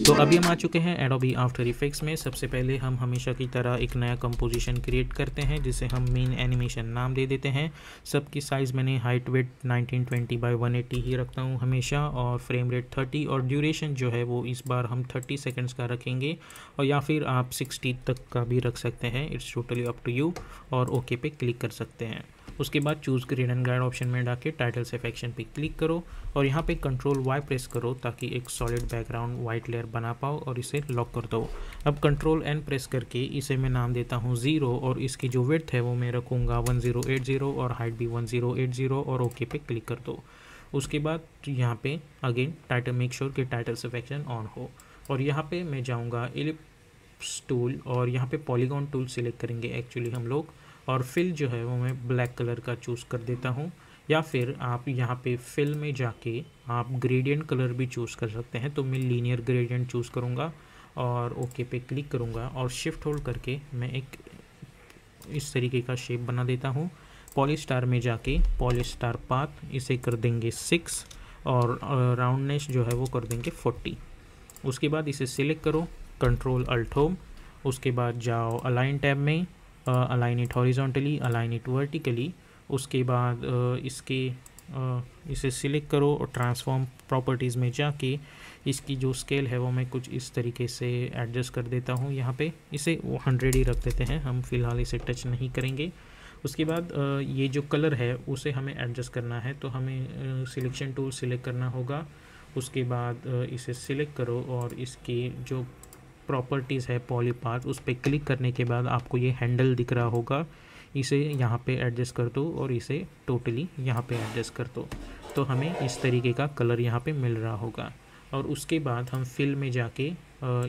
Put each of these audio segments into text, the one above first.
तो अभी हम आ चुके हैं एडोबी आफ्टर इफेक्ट्स में। सबसे पहले हम हमेशा की तरह एक नया कंपोजिशन क्रिएट करते हैं जिसे हम मेन एनिमेशन नाम दे देते हैं। सबकी साइज़ मैंने हाइट वेट 1920 बाई 180 ही रखता हूँ हमेशा, और फ्रेम रेट 30, और ड्यूरेशन जो है वो इस बार हम 30 सेकंड्स का रखेंगे, और या फिर आप 60 तक का भी रख सकते हैं, it's totally up to you. और ओके पे क्लिक कर सकते हैं। उसके बाद choose grade and guide option में डाके टाइटल सेक्शन पे क्लिक करो, और यहाँ पे कंट्रोल वाई प्रेस करो ताकि एक सॉलिड बैकग्राउंड वाइट लेयर बना पाओ, और इसे लॉक कर दो। अब कंट्रोल एन प्रेस करके इसे मैं नाम देता हूँ 0, और इसकी जो विड्थ है वो मैं रखूँगा 1080 और हाइट भी 1080, और ओके पे क्लिक कर दो। उसके बाद यहाँ पे अगेन टाइटल मेक श्योर कि टाइटल सेक्शन ऑन हो, और यहाँ पे मैं जाऊँगा एलिप्स टूल, और यहाँ पे पॉलीगॉन टूल सिलेक्ट करेंगे एक्चुअली हम लोग, और फिल जो है वो मैं ब्लैक कलर का चूज़ कर देता हूँ। या फिर आप यहाँ पे फिल में जाके आप ग्रेडियंट कलर भी चूज़ कर सकते हैं, तो मैं लीनियर ग्रेडियंट चूज़ करूँगा और ओके पे क्लिक करूँगा, और शिफ्ट होल्ड करके मैं एक इस तरीके का शेप बना देता हूँ। पॉलीस्टार में जाके पॉलीस्टार पाथ इसे कर देंगे 6, और राउंडनेस जो है वो कर देंगे 40। उसके बाद इसे सिलेक्ट करो, कंट्रोल अल्ट होम, उसके बाद जाओ अलाइन टैब में, align it horizontally, align it vertically. उसके बाद इसे सिलेक्ट करो, और ट्रांसफॉर्म प्रॉपर्टीज़ में जाके इसकी जो स्केल है वो मैं कुछ इस तरीके से एडजस्ट कर देता हूँ। यहाँ पे इसे 100 ही रख देते हैं, हम फिलहाल इसे टच नहीं करेंगे। उसके बाद ये जो कलर है उसे हमें एडजस्ट करना है, तो हमें सिलेक्शन टूल सिलेक्ट करना होगा। उसके बाद इसे सिलेक्ट करो, और इसकी जो प्रॉपर्टीज़ है पॉलीपाथ, उस पर क्लिक करने के बाद आपको ये हैंडल दिख रहा होगा, इसे यहाँ पे एडजस्ट कर दो, और इसे टोटली यहाँ पे एडजस्ट कर दो, तो हमें इस तरीके का कलर यहाँ पे मिल रहा होगा। और उसके बाद हम फिल में जाके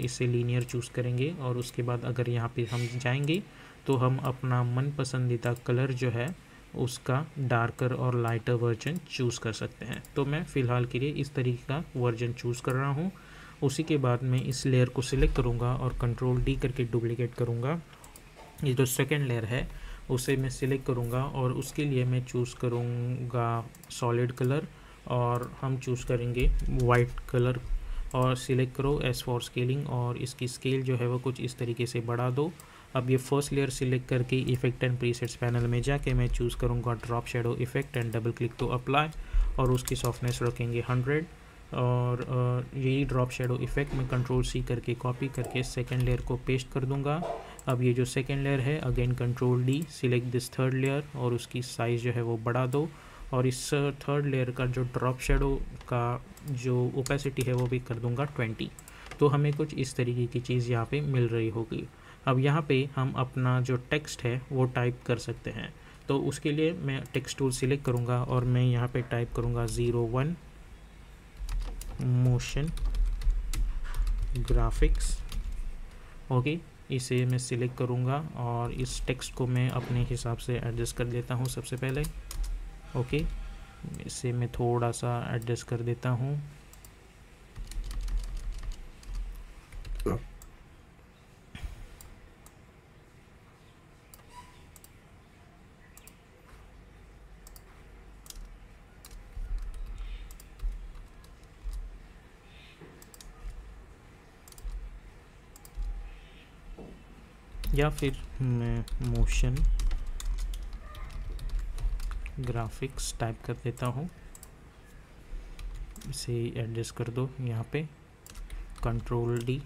इसे लीनियर चूज़ करेंगे, और उसके बाद अगर यहाँ पे हम जाएंगे तो हम अपना मन पसंदीदा कलर जो है उसका डार्कर और लाइटर वर्जन चूज़ कर सकते हैं। तो मैं फ़िलहाल के लिए इस तरीके का वर्जन चूज़ कर रहा हूँ। उसी के बाद मैं इस लेयर को सिलेक्ट करूँगा और कंट्रोल डी करके डुप्लिकेट करूँगा। ये जो सेकेंड लेयर है उसे मैं सिलेक्ट करूँगा, और उसके लिए मैं चूज़ करूँगा सॉलिड कलर, और हम चूज़ करेंगे वाइट कलर, और सिलेक्ट करो एस फॉर स्केलिंग, और इसकी स्केल जो है वो कुछ इस तरीके से बढ़ा दो। अब ये फर्स्ट लेयर सिलेक्ट करके इफेक्ट एंड प्रीसेट्स पैनल में जाके मैं चूज़ करूँगा drop shadow effect and double click to apply, और उसकी सॉफ्टनेस रखेंगे 100। और यही ड्रॉप शेडो इफेक्ट मैं कंट्रोल सी करके कॉपी करके सेकेंड लेयर को पेस्ट कर दूंगा। अब ये जो सेकेंड लेयर है again control D, select this third layer, और उसकी साइज़ जो है वो बढ़ा दो, और इस थर्ड लेयर का जो ड्रॉप शेडो का जो ओपेसिटी है वो भी कर दूंगा 20। तो हमें कुछ इस तरीके की चीज़ यहाँ पे मिल रही होगी। अब यहाँ पे हम अपना जो टेक्स्ट है वो टाइप कर सकते हैं, तो उसके लिए मैं टेक्स्ट टूल सिलेक्ट करूँगा, और मैं यहाँ पे टाइप करूँगा 01 मोशन ग्राफिक्स। ओके, इसे मैं सिलेक्ट करूँगा, और इस टेक्स्ट को मैं अपने हिसाब से एडजस्ट कर देता हूँ सबसे पहले। ओके, इसे मैं थोड़ा सा एडजस्ट कर देता हूँ। या फिर मैं मोशन ग्राफिक्स टाइप कर देता हूँ, इसे एडजस्ट कर दो। यहाँ पे कंट्रोल डी,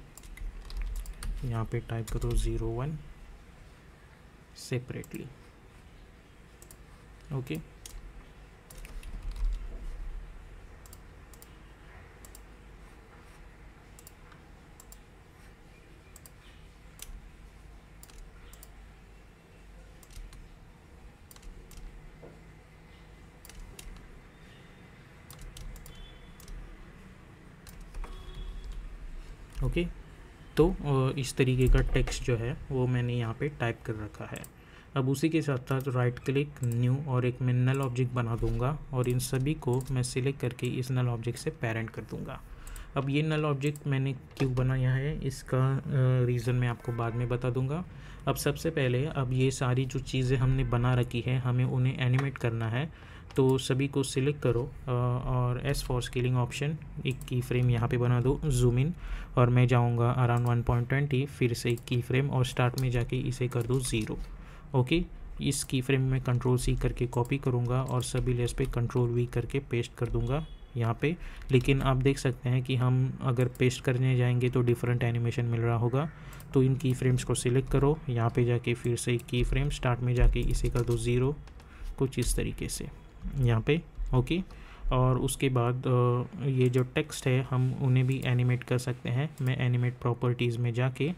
यहाँ पे टाइप करो 01 सेपरेटली। ओके, ओके, तो इस तरीके का टेक्स्ट जो है वो मैंने यहाँ पे टाइप कर रखा है। अब उसी के साथ साथ राइट क्लिक न्यू, और एक मैं नल ऑब्जेक्ट बना दूंगा, और इन सभी को मैं सिलेक्ट करके इस नल ऑब्जेक्ट से पेरेंट कर दूंगा। अब ये नल ऑब्जेक्ट मैंने क्यों बनाया है इसका रीज़न मैं आपको बाद में बता दूंगा। अब सबसे पहले अब ये सारी जो चीज़ें हमने बना रखी है हमें उन्हें एनिमेट करना है। तो सभी को सिलेक्ट करो और एस फॉर स्केलिंग ऑप्शन, एक की फ्रेम यहाँ पे बना दो, जूम इन, और मैं जाऊँगा अराउंड 1.20, फिर से एक की फ्रेम और स्टार्ट में जाके इसे कर दो 0। ओके, इस की फ्रेम में कंट्रोल सी करके कॉपी करूँगा और सभी लेयर्स पे कंट्रोल वी करके पेस्ट कर दूँगा यहाँ पे। लेकिन आप देख सकते हैं कि हम अगर पेस्ट करने जाएंगे तो डिफरेंट एनिमेशन मिल रहा होगा। तो इन की फ्रेम्स को सिलेक्ट करो, यहाँ पे जाके फिर से एक की फ्रेम, स्टार्ट में जाके इसे कर दो 0, कुछ इस तरीके से यहाँ पे। ओके, और उसके बाद ये जो टेक्स्ट है हम उन्हें भी एनिमेट कर सकते हैं। मैं एनिमेट प्रॉपर्टीज़ में जाके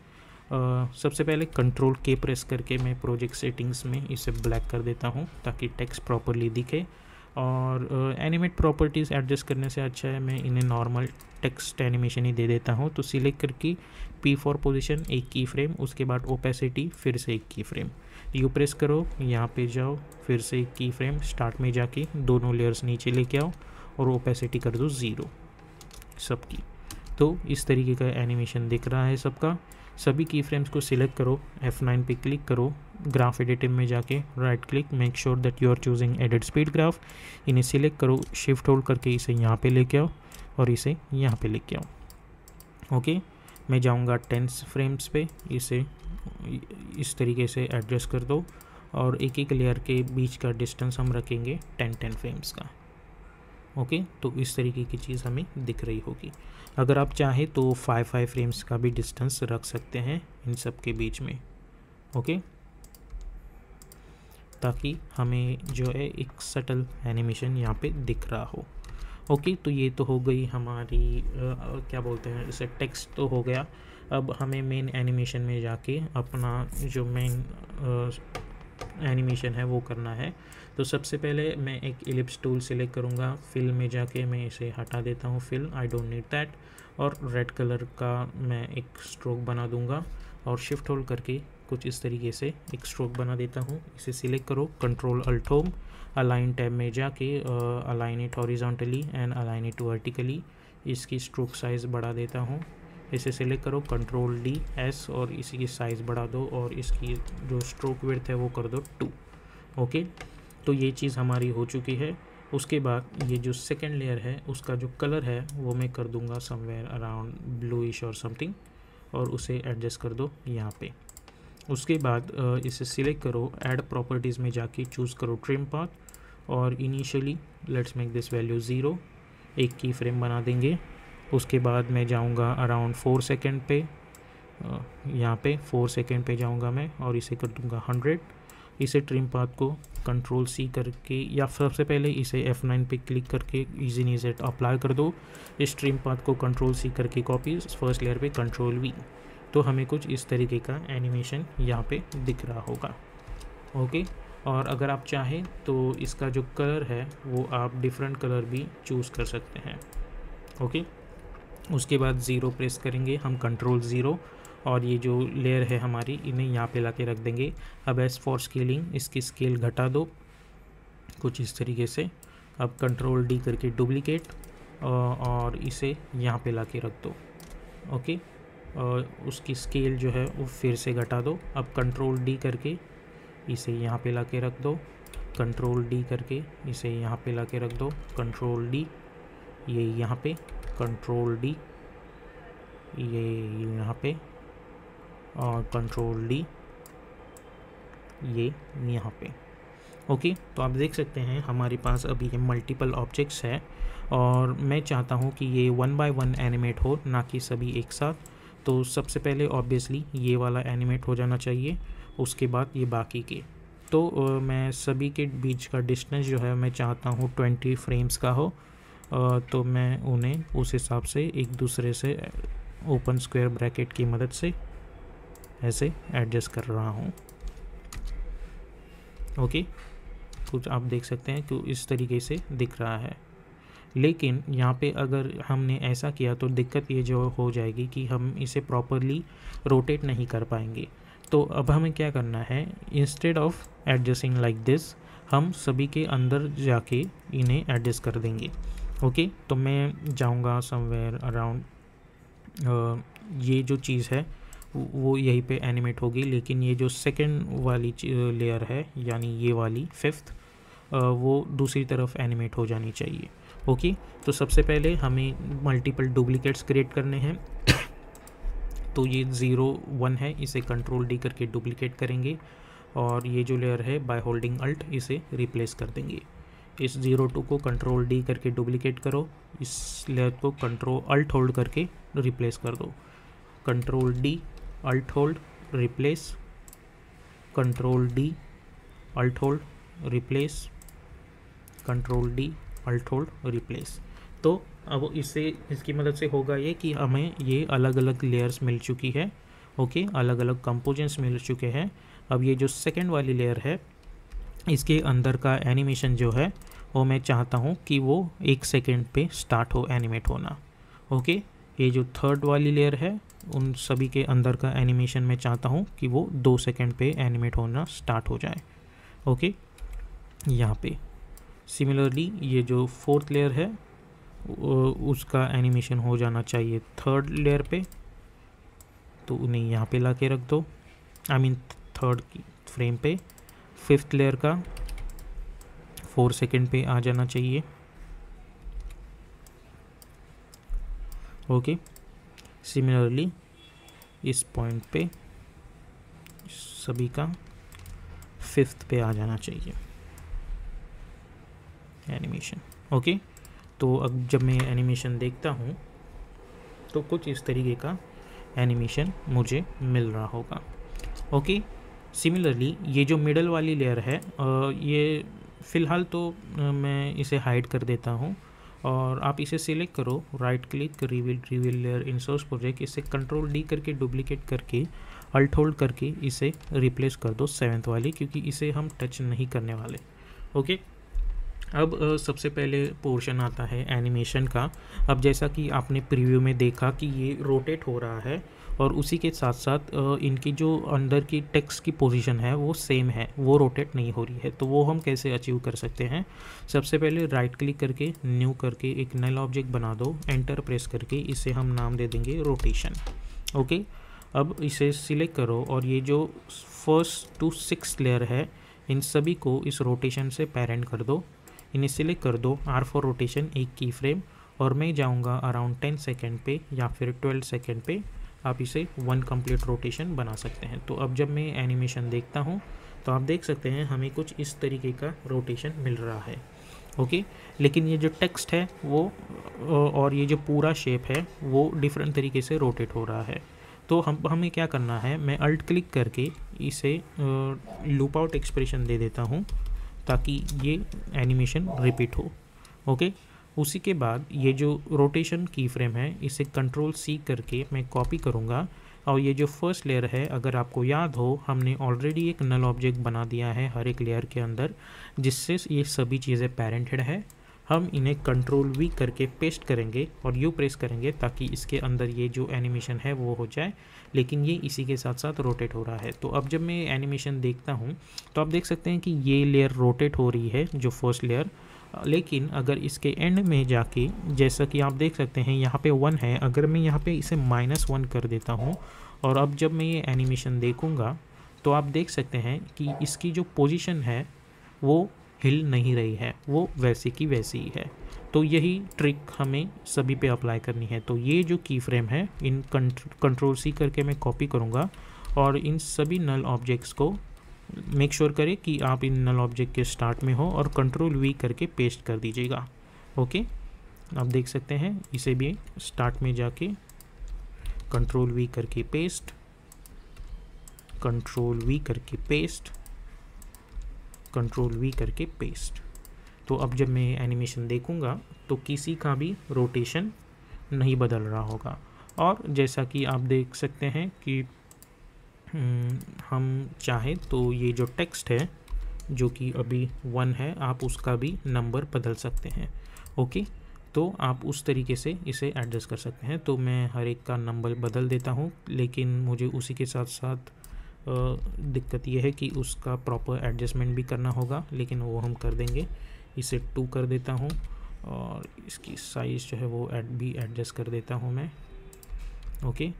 सबसे पहले कंट्रोल के प्रेस करके मैं प्रोजेक्ट सेटिंग्स में इसे ब्लैक कर देता हूँ ताकि टेक्स्ट प्रॉपरली दिखे। और एनिमेट प्रॉपर्टीज़ एडजस्ट करने से अच्छा है मैं इन्हें नॉर्मल टेक्स्ट एनिमेशन ही दे देता हूँ। तो सिलेक्ट करके P4 पोजीशन, एक की फ्रेम, उसके बाद ओपेसिटी, फिर से एक की फ्रेम, यू प्रेस करो, यहाँ पे जाओ, फिर से एक की फ्रेम, स्टार्ट में जाके दोनों लेयर्स नीचे लेके आओ और ओपेसिटी कर दो 0 सबकी। तो इस तरीके का एनिमेशन दिख रहा है सबका। सभी की फ्रेम्स को सिलेक्ट करो, F9 पे क्लिक करो, ग्राफ एडिटिव में जाके right click, make sure that you are choosing edit speed graph, इन्हें सिलेक्ट करो, शिफ्ट होल्ड करके इसे यहाँ पे लेके आओ और इसे यहाँ पे लेके आओ। ओके, मैं जाऊँगा 10 फ्रेम्स पे, इसे इस तरीके से एडजस्ट कर दो और एक एक लेयर के बीच का डिस्टेंस हम रखेंगे 10 फ्रेम्स का। ओके, तो इस तरीके की चीज़ हमें दिख रही होगी। अगर आप चाहें तो 5 फ्रेम्स का भी डिस्टेंस रख सकते हैं इन सब के बीच में। ओके, ताकि हमें जो है एक सटल एनिमेशन यहाँ पे दिख रहा हो। ओके, तो ये तो हो गई हमारी क्या बोलते हैं इसे, टेक्स्ट तो हो गया। अब हमें मेन एनिमेशन में जाके अपना जो मेन एनिमेशन है वो करना है। तो सबसे पहले मैं एक इलिप्स टूल सिलेक्ट करूँगा, फिल में जाके मैं इसे हटा देता हूँ, fill, I don't need that, और रेड कलर का मैं एक स्ट्रोक बना दूँगा और शिफ्ट होल्ड करके कुछ इस तरीके से एक स्ट्रोक बना देता हूँ। इसे सिलेक्ट करो, control alt home, align tab में जाके align it horizontally and align it vertically, इसकी स्ट्रोक साइज़ बढ़ा देता हूँ। इसे सिलेक्ट करो, कंट्रोल डी एस, और इसी की साइज़ बढ़ा दो और इसकी जो स्ट्रोक विड्थ है वो कर दो 2। ओके, तो ये चीज़ हमारी हो चुकी है। उसके बाद ये जो सेकेंड लेयर है उसका जो कलर है वो मैं कर दूंगा समवेयर अराउंड ब्लूइश और समथिंग, और उसे एडजस्ट कर दो यहाँ पे। उसके बाद इसे सिलेक्ट करो, ऐड प्रॉपर्टीज़ में जाके चूज़ करो ट्रिम पाथ, और initially let's make this value 0, एक की फ्रेम बना देंगे। उसके बाद मैं जाऊंगा अराउंड 4 सेकेंड पे, यहाँ पे 4 सेकेंड पे जाऊंगा मैं और इसे कर दूंगा 100। इसे ट्रिम पाथ को कंट्रोल सी करके, या सबसे पहले इसे F9 पे क्लिक करके इजी सेट अप्लाई कर दो। इस ट्रिम पाथ को कंट्रोल सी करके कॉपी, फर्स्ट लेयर पे कंट्रोल वी, तो हमें कुछ इस तरीके का एनिमेशन यहाँ पे दिख रहा होगा। ओके, और अगर आप चाहें तो इसका जो कलर है वो आप डिफरेंट कलर भी चूज़ कर सकते हैं। ओके, उसके बाद 0 प्रेस करेंगे हम, कंट्रोल 0, और ये जो लेयर है हमारी इन्हें यहाँ पे ला के रख देंगे। अब एस फॉर स्केलिंग, इसकी स्केल घटा दो कुछ इस तरीके से। अब कंट्रोल डी करके डुप्लीकेट और इसे यहाँ पे ला के रख दो। ओके, और उसकी स्केल जो है वो फिर से घटा दो। अब कंट्रोल डी करके इसे यहाँ पे ला के रख दो, कंट्रोल डी करके इसे यहाँ पे ला के रख दो, कंट्रोल डी, ये यहाँ पे, कंट्रोल डी, ये यहाँ पे, और कंट्रोल डी, ये यहाँ पे। ओके, तो आप देख सकते हैं हमारे पास अभी ये मल्टीपल ऑब्जेक्ट्स है और मैं चाहता हूँ कि ये 1 बाय 1 एनिमेट हो, ना कि सभी एक साथ। तो सबसे पहले ऑब्वियसली ये वाला एनिमेट हो जाना चाहिए, उसके बाद ये बाकी के। तो मैं सभी के बीच का डिस्टेंस जो है मैं चाहता हूँ 20 फ्रेम्स का हो, तो मैं उन्हें उस हिसाब से एक दूसरे से ओपन स्क्वायर ब्रैकेट की मदद से ऐसे एडजस्ट कर रहा हूँ। ओके, कुछ आप देख सकते हैं कि इस तरीके से दिख रहा है। लेकिन यहाँ पे अगर हमने ऐसा किया तो दिक्कत ये जो हो जाएगी कि हम इसे प्रॉपरली रोटेट नहीं कर पाएंगे। तो अब हमें क्या करना है, instead of adjusting like this, हम सभी के अंदर जाके इन्हें एडजस्ट कर देंगे। ओके, तो मैं जाऊँगा समवेयर अराउंड, ये जो चीज़ है वो यहीं पे एनिमेट होगी, लेकिन ये जो सेकंड वाली लेयर है यानी ये वाली 5th, वो दूसरी तरफ एनिमेट हो जानी चाहिए। ओके, तो सबसे पहले हमें मल्टीपल डुप्लीकेट्स क्रिएट करने हैं। तो ये 0 1 है, इसे कंट्रोल डी करके डुप्लीकेट करेंगे और ये जो लेयर है बाय होल्डिंग अल्ट इसे रिप्लेस कर देंगे। इस 0 2 को कंट्रोल डी करके डुप्लीकेट करो, इस लेयर को कंट्रोल अल्ट होल्ड करके रिप्लेस कर दो। Control D alt hold replace, control D alt hold replace, control D alt hold replace. तो अब इसकी मदद से होगा ये कि हमें ये अलग अलग लेयर्स मिल चुकी है। ओके, अलग अलग कंपोनेंट्स मिल चुके हैं। अब ये जो सेकंड वाली लेयर है, इसके अंदर का एनिमेशन जो है वो मैं चाहता हूँ कि वो 1 सेकेंड पे स्टार्ट हो एनिमेट होना। ओके, ये जो थर्ड वाली लेयर है, उन सभी के अंदर का एनिमेशन मैं चाहता हूँ कि वो 2 सेकेंड पे एनिमेट होना स्टार्ट हो जाए। ओके, यहाँ पे सिमिलरली ये जो फोर्थ लेयर है उसका एनिमेशन हो जाना चाहिए थर्ड लेयर पे, तो उन्हें यहाँ पे ला के रख दो। आई मीन थर्ड की फ्रेम पे। फिफ्थ लेयर का 4 सेकेंड पे आ जाना चाहिए। ओके, सिमिलरली इस पॉइंट पे सभी का 5th पे आ जाना चाहिए एनिमेशन। ओके, तो अब जब मैं एनिमेशन देखता हूँ तो कुछ इस तरीके का एनिमेशन मुझे मिल रहा होगा। ओके, सिमिलरली ये जो मिडल वाली लेयर है ये फ़िलहाल तो मैं इसे हाइड कर देता हूँ और आप इसे सिलेक्ट करो, right click, reveal layer in source project, इसे कंट्रोल डी करके डुप्लीकेट करके अल्ट होल्ड करके इसे रिप्लेस कर दो 7th वाली, क्योंकि इसे हम टच नहीं करने वाले। ओके, अब सबसे पहले पोर्शन आता है एनिमेशन का। अब जैसा कि आपने प्रीव्यू में देखा कि ये रोटेट हो रहा है और उसी के साथ साथ इनकी जो अंदर की टेक्स्ट की पोजीशन है वो सेम है, वो रोटेट नहीं हो रही है। तो वो हम कैसे अचीव कर सकते हैं? सबसे पहले राइट क्लिक करके न्यू करके एक नया ऑब्जेक्ट बना दो, एंटर प्रेस करके इसे हम नाम दे देंगे रोटेशन। ओके, अब इसे सिलेक्ट करो और ये जो 1st to 6th लेयर है इन सभी को इस रोटेशन से पेरेंट कर दो। इन्हें सिलेक्ट कर दो, R फॉर रोटेशन, एक की फ्रेम, और मैं जाऊंगा अराउंड 10 सेकेंड पे या फिर 12 सेकेंड पे। आप इसे 1 कंप्लीट रोटेशन बना सकते हैं। तो अब जब मैं एनिमेशन देखता हूँ तो आप देख सकते हैं हमें कुछ इस तरीके का रोटेशन मिल रहा है। ओके, लेकिन ये जो टेक्स्ट है वो और ये जो पूरा शेप है वो डिफरेंट तरीके से रोटेट हो रहा है। तो हमें क्या करना है, मैं अल्ट क्लिक करके इसे लूप आउट एक्सप्रेशन दे देता हूँ ताकि ये एनिमेशन रिपीट हो। ओके, उसी के बाद ये जो रोटेशन की फ्रेम है इसे कंट्रोल C करके मैं कॉपी करूँगा और ये जो फर्स्ट लेयर है, अगर आपको याद हो, हमने ऑलरेडी एक नल ऑब्जेक्ट बना दिया है हर एक लेयर के अंदर जिससे ये सभी चीज़ें पेरेंटेड है। हम इन्हें कंट्रोल V करके पेस्ट करेंगे और U प्रेस करेंगे ताकि इसके अंदर ये जो एनिमेशन है वो हो जाए, लेकिन ये इसी के साथ साथ रोटेट हो रहा है। तो अब जब मैं एनिमेशन देखता हूँ तो आप देख सकते हैं कि ये लेयर रोटेट हो रही है जो फर्स्ट लेयर, लेकिन अगर इसके एंड में जाके जैसा कि आप देख सकते हैं यहाँ पे 1 है, अगर मैं यहाँ पे इसे -1 कर देता हूँ और अब जब मैं ये एनिमेशन देखूँगा तो आप देख सकते हैं कि इसकी जो पोजीशन है वो हिल नहीं रही है, वो वैसे की वैसी ही है। तो यही ट्रिक हमें सभी पे अप्लाई करनी है। तो ये जो की फ्रेम है इन कंट्रोल C करके मैं कॉपी करूँगा और इन सभी नल ऑब्जेक्ट्स को मेक श्योर करें कि आप इन नल ऑब्जेक्ट के स्टार्ट में हो और कंट्रोल V करके पेस्ट कर दीजिएगा। ओके, आप देख सकते हैं इसे भी स्टार्ट में जाके कंट्रोल V करके पेस्ट, कंट्रोल V करके पेस्ट, कंट्रोल V करके पेस्ट। तो अब जब मैं एनिमेशन देखूंगा तो किसी का भी रोटेशन नहीं बदल रहा होगा। और जैसा कि आप देख सकते हैं कि हम चाहें तो ये जो टेक्स्ट है जो कि अभी 1 है, आप उसका भी नंबर बदल सकते हैं। ओके, तो आप उस तरीके से इसे एडजस्ट कर सकते हैं। तो मैं हर एक का नंबर बदल देता हूँ, लेकिन मुझे उसी के साथ साथ दिक्कत यह है कि उसका प्रॉपर एडजस्टमेंट भी करना होगा, लेकिन वो हम कर देंगे। इसे 2 कर देता हूँ और इसकी साइज़ जो है वो भी एडजस्ट कर देता हूँ मैं। ओके,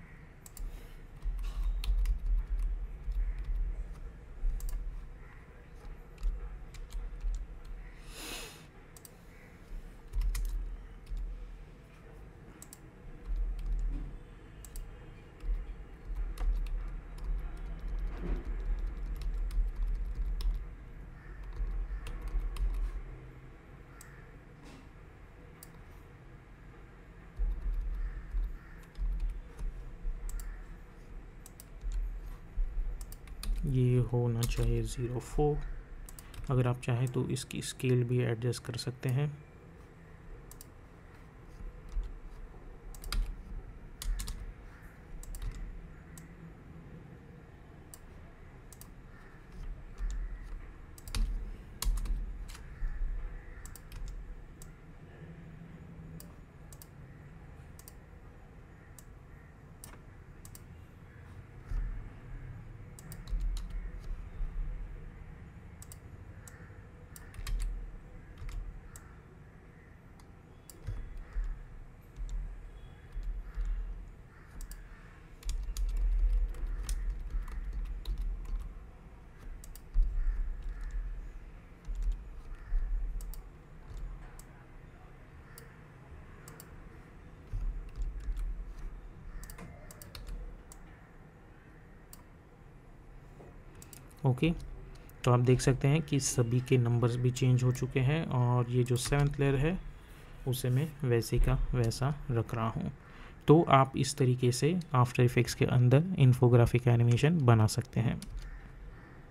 ये होना चाहिए 0.4। अगर आप चाहें तो इसकी स्केल भी एडजस्ट कर सकते हैं। ओके, तो आप देख सकते हैं कि सभी के नंबर्स भी चेंज हो चुके हैं और ये जो 7th लेयर है उसे मैं वैसे का वैसा रख रहा हूँ। तो आप इस तरीके से आफ्टर इफेक्ट्स के अंदर इन्फोग्राफिक एनिमेशन बना सकते हैं।